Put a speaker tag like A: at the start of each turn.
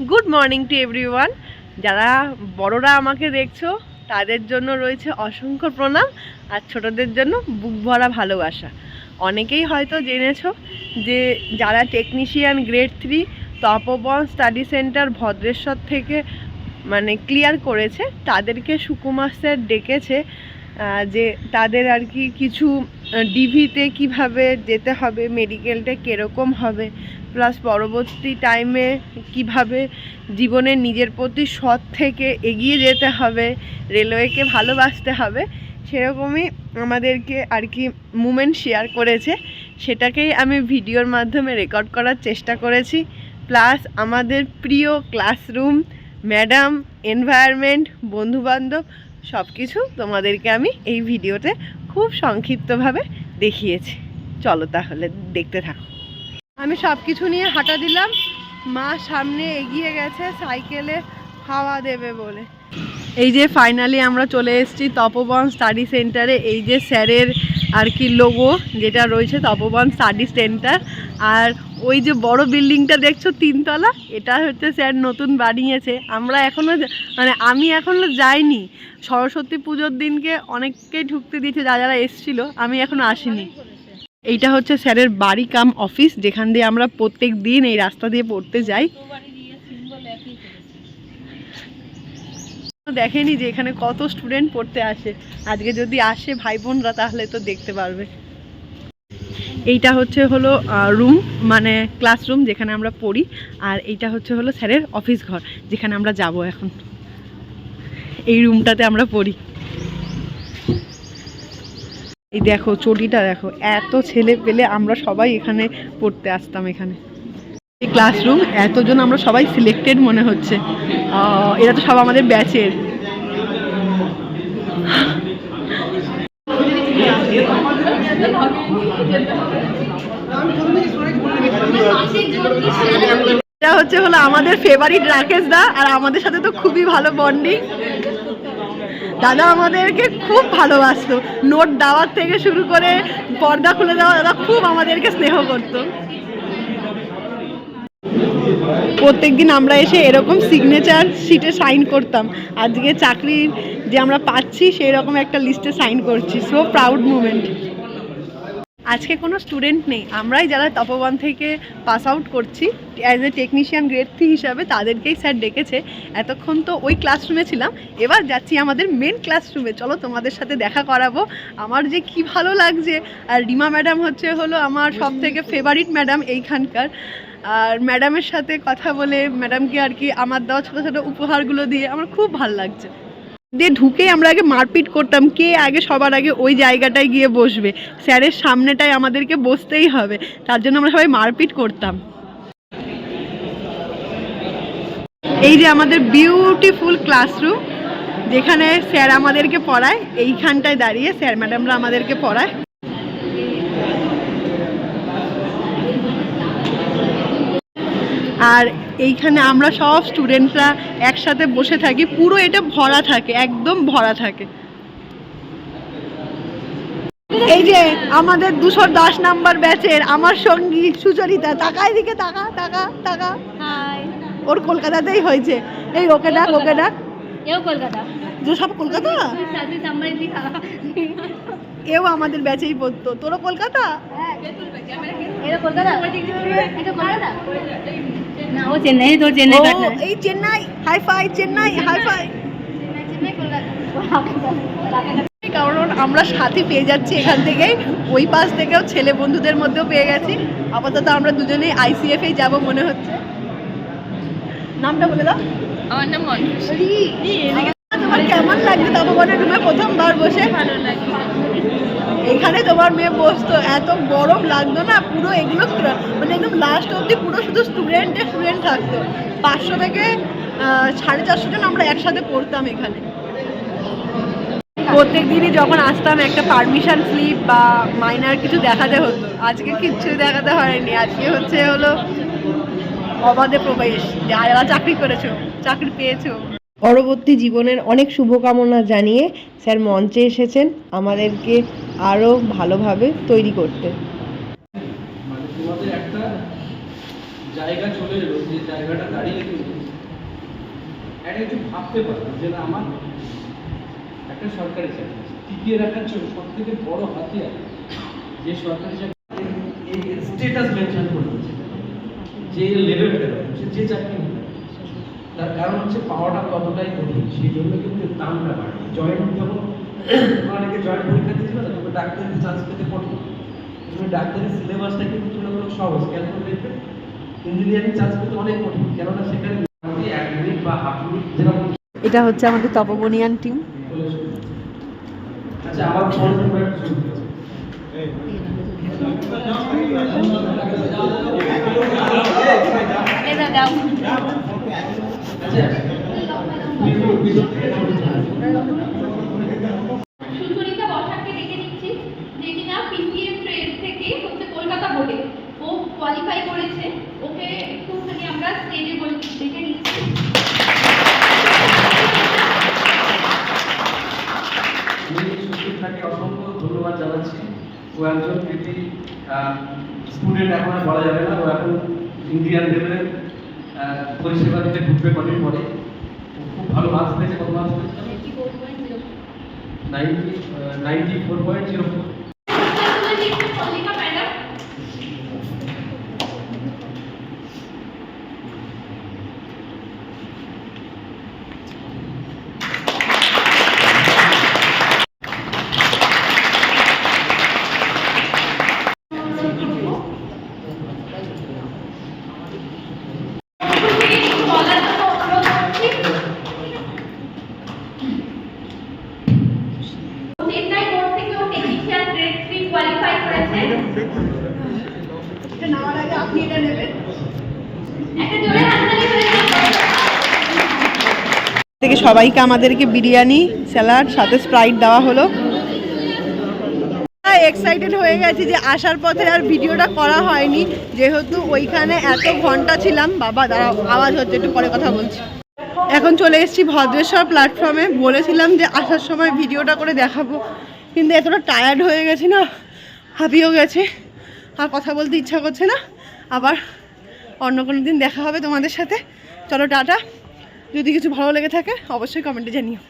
A: Good morning to everyone. যারা বড়রা আমাকে দেখছো তাদের জন্য রয়েছে অসংখ্য প্রণাম, আর ছোটদের জন্য বুক ভরা ভালোবাসা। অনেকেই হয়তো জেনেছো যে যারা টেকনিশিয়ান গ্রেড 3 তপবন স্টাডি সেন্টার ভদ্রেশ্বর থেকে ক্লিয়ার করেছে, তাদেরকে সুকুমার স্যার ডেকেছে যে তাদের আর কি কিছু ডিভিতে কিভাবে যেতে হবে, মেডিকেলটা কীরকম হবে, প্লাস পরবর্তী টাইমে কিভাবে জীবনে নিজের প্রতি সৎ থেকে এগিয়ে যেতে হবে, রেলওয়েকে ভালোবাসতে হবে, সেরকমই আমাদেরকে আর কি মুমেন্ট শেয়ার করেছে। সেটাকেই আমি ভিডিওর মাধ্যমে রেকর্ড করার চেষ্টা করেছি। প্লাস আমাদের প্রিয় ক্লাসরুম, ম্যাডাম, এনভায়রনমেন্ট, বন্ধুবান্ধব সব কিছু তোমাদেরকে আমি এই ভিডিওতে খুব সংক্ষিপ্তভাবে দেখিয়েছি। চলো তাহলে দেখতে থাকো। আমি সব কিছু নিয়ে হাঁটা দিলাম, মা সামনে এগিয়ে গেছে সাইকেলে হাওয়া দেবে বলে। এই যে ফাইনালি আমরা চলে এসেছি তপবন স্টাডি সেন্টারে। এই যে স্যারের আর কি লোগো যেটা রয়েছে, তপবন স্টাডি সেন্টার। আর ওই যে বড় বিল্ডিংটা দেখছো 3 তলা, এটা হচ্ছে স্যার নতুন বানিয়েছে। আমরা এখনও আমি এখনও যাইনি। সরস্বতী পুজোর দিনকে অনেককেই ঢুকতে দিয়েছে যারা এসেছিলো, আমি এখনও আসিনি। এইটা হচ্ছে স্যারের বাড়ি কাম অফিস, যেখান দিয়ে আমরা প্রত্যেক দিন এই রাস্তা দিয়ে পড়তে যাই। দেখেনি যে এখানে কত স্টুডেন্ট পড়তে আসে। আজকে যদি আসে ভাই বোনরা তাহলে তো দেখতে পারবে। এইটা হচ্ছে হলো রুম, ক্লাসরুম যেখানে আমরা পড়ি। আর এইটা হচ্ছে হলো স্যারের অফিস ঘর, যেখানে আমরা যাব এখন। এই রুমটাতে আমরা পড়ি। এই দেখো চটিটা দেখো, এত ছেলে পেলে আমরা সবাই এখানে পড়তে আসতাম। এখানে এই ক্লাসরুম, এতজন আমরা সবাই সিলেক্টেড মনে হচ্ছে। এরা তো সব আমাদের ব্যাচের। এটা হচ্ছে হলো আমাদের ফেভারিট রাকেশ দা, আর আমাদের সাথে তো খুবই ভালো বন্ডিং। দাদা আমাদেরকে খুব ভালোবাসতো, নোট দেওয়ার থেকে শুরু করে পর্দা খুলে দেওয়া, দাদা খুব আমাদেরকে স্নেহ করতো। প্রত্যেকদিন আমরা এসে এরকম সিগনেচার শিটে সাইন করতাম। আজকে চাকরির যে আমরা পাচ্ছি সেই রকম একটা লিস্টে সাইন করছি। So proud moment. আজকে কোনো স্টুডেন্ট নেই, আমরাই যারা তপবন থেকে পাস আউট করছি অ্যাজ এ টেকনিশিয়ান গ্রেড 3 হিসাবে, তাদেরকেই স্যার ডেকেছে। এতক্ষণ তো ওই ক্লাসরুমে ছিলাম, এবার যাচ্ছি আমাদের মেন ক্লাসরুমে। চলো তোমাদের সাথে দেখা করাবো। আমার যে কি ভালো লাগছে। আর রিমা ম্যাডাম হচ্ছে হলো আমার সব থেকে ফেভারিট ম্যাডাম এইখানকার। আর ম্যাডামের সাথে কথা বলে, ম্যাডামকে আর কি আমার দেওয়া ছোটো ছোটো উপহারগুলো দিয়ে আমার খুব ভালো লাগছে। দিয়ে ঢুকেই আমরা আগে মারপিট করতাম, কে আগে সবার আগে ওই জায়গাটায় গিয়ে বসবে। স্যারের সামনেটায় আমাদেরকে বসতেই হবে, তার জন্য আমরা সবাই মারপিট করতাম। এই যে আমাদের বিউটিফুল ক্লাসরুম, যেখানে স্যার আমাদেরকে পড়ায়। এইখানটায় দাঁড়িয়ে স্যার ম্যাডামরা আমাদেরকে পড়ায়। আর এইখানে আমরা সব স্টুডেন্টরা একসাথে বসে থাকি। পুরো এটা ভরা থাকে, একদম ভরা থাকে। এই যে আমাদের 210 নাম্বার ব্যাচের আমার সঙ্গী সুচরিতা, তাকায় দিকে, তাকা তাকা তাকা। হাই। ওর কলকাতাতেই হয়েছে। এই ওকে ডাক, ওকে ডাক। এও কলকাতা, যে সব কলকাতা। এও আমাদের ব্যাচেই পড়তো। তোরও কলকাতা? হ্যাঁ, এরা কলকাতা। এটা কলকাতা না, ও চেন্নাই। তো চেন্নাই কাটনা, এই Chennai hi fi, Chennai hi fi. Chennai Kolkata. কারণ আমরা সাথী পেয়ে যাচ্ছি এখান থেকেই, ওই পাশ থেকেও ছেলে বন্ধুদের মধ্যেও পেয়ে গেছি। আপাতত আমরা দুজনেই আইসিএফ-এই যাব মনে হচ্ছে। নামটা বলে দাও। আমার নাম মনসুরি। তোমার কেমন লাগছে তপবনের রুমে প্রথমবার বসে? ভালো লাগছে। এখানে তোমার মেয়ে বসতো, এত গরম লাগতো না। পুরো এগুলো একদম লাস্ট অবধি পুরো শুধু স্টুডেন্ট থাকতো। 500 থেকে 450 জন আমরা একসাথে পড়তাম এখানে। প্রত্যেক দিনই যখন আসতাম একটা পারমিশন স্লিপ বা মাইনার কিছু দেখাতে হতো। আজকে কিচ্ছু দেখাতে হয়নি। আজকে হচ্ছে হলো অবাধে প্রবেশ, যারা চাকরি করেছো, চাকরি পেয়েছো। পরবর্তী জীবনের অনেক শুভকামনা জানিয়ে স্যার মঞ্চে এসেছেন আমাদেরকে আরও ভালোভাবে তৈরি করতে।
B: তোমাদের একটা জায়গা চলে এলো, যে জায়গাটা দাঁড়িয়ে এটা একটু ভাবতে পারবে যে না আমার একটা সরকারি চাকরি টিকিয়ে রাখার জন্য সব থেকে বড় হাতিয়ার যে সরকারি চাকরি এই স্ট্যাটাস মেনশন করে দিচ্ছে যে লেভেলটা সে যে চাকরি নিবে তার কারণ হচ্ছে পাওয়াটা ততটাই কঠিন সেই জন্য কিন্তু দামটা বাড়ে জয়েন্ট যখন অনেকে জয়েন্ট পরীক্ষা দিয়েছিল না তখন ডাক্তারের চান্স পেতে কঠিন তুমি ডাক্তারের সিলেবাসটা কিন্তু তুলনামূলক সহজ ক্যালকুলেটেড ইঞ্জিনিয়ারিং চান্স পেতে অনেক কঠিন কেননা সেখানে 1 মিনিট বা হাফ মিনিট যেরকম।
A: এটা হচ্ছে আমাদের তপবনিয়ান টিম।
B: আচ্ছা আমার ফোন নাম্বার
C: সুচরিতা বসাককে ডেকে নিচ্ছি, যে কিনা পিসিএম ট্রেড থেকে হচ্ছে কলকাতা বোর্ডে ও কোয়ালিফাই করেছে। ওকে একটুখানি আমরা স্টেজে ডেকে নিচ্ছি।
B: সুচরিতাকে অসংখ্য ধন্যবাদ জানাচ্ছি। ও একজন কৃতি স্টুডেন্ট, এখন আর বলা যাবে না, ও এখন ইন্ডিয়ান লেভেলের পরিষেবা দিতে ঢুকবে কদিন পরে। খুব ভালো মার্কস পেয়েছে। কত মার্কস পেয়েছে? 94.04।
C: মল্লিকা ম্যাডাম, বলার জন্য অনুরোধ করছি। চেন্নাই বোর্ড থেকে ও টেকনিশিয়ান গ্রেড 3 কোয়ালিফাই করেছে। এটা নেওয়ার আগে আপনি এটা নেবেন। একটা জোরে হাততালি হয়ে যাবে।
A: থেকে সবাইকে আমাদেরকে বিরিয়ানি, স্যালাড সাথে স্প্রাইট দেওয়া হলো। এক্সাইটেড হয়ে গেছি যে আসার পথে আর ভিডিওটা করা হয়নি, যেহেতু ওইখানে এত ঘন্টা ছিলাম। বাবা দাঁড়াও, আওয়াজ হচ্ছে, একটু পরে কথা বলছি। এখন চলে এসেছি ভদ্রেশ্বর প্ল্যাটফর্মে। বলেছিলাম যে আসার সময় ভিডিওটা করে দেখাবো, কিন্তু এতটা টায়ার্ড হয়ে গেছি না, হাঁপিয়েও গেছে, আর কথা বলতে ইচ্ছা করছে না। আবার অন্য কোনো দিন দেখা হবে তোমাদের সাথে। চলো টাটা। যদি কিছু ভালো লেগে থাকে অবশ্যই কমেন্টে জানিও।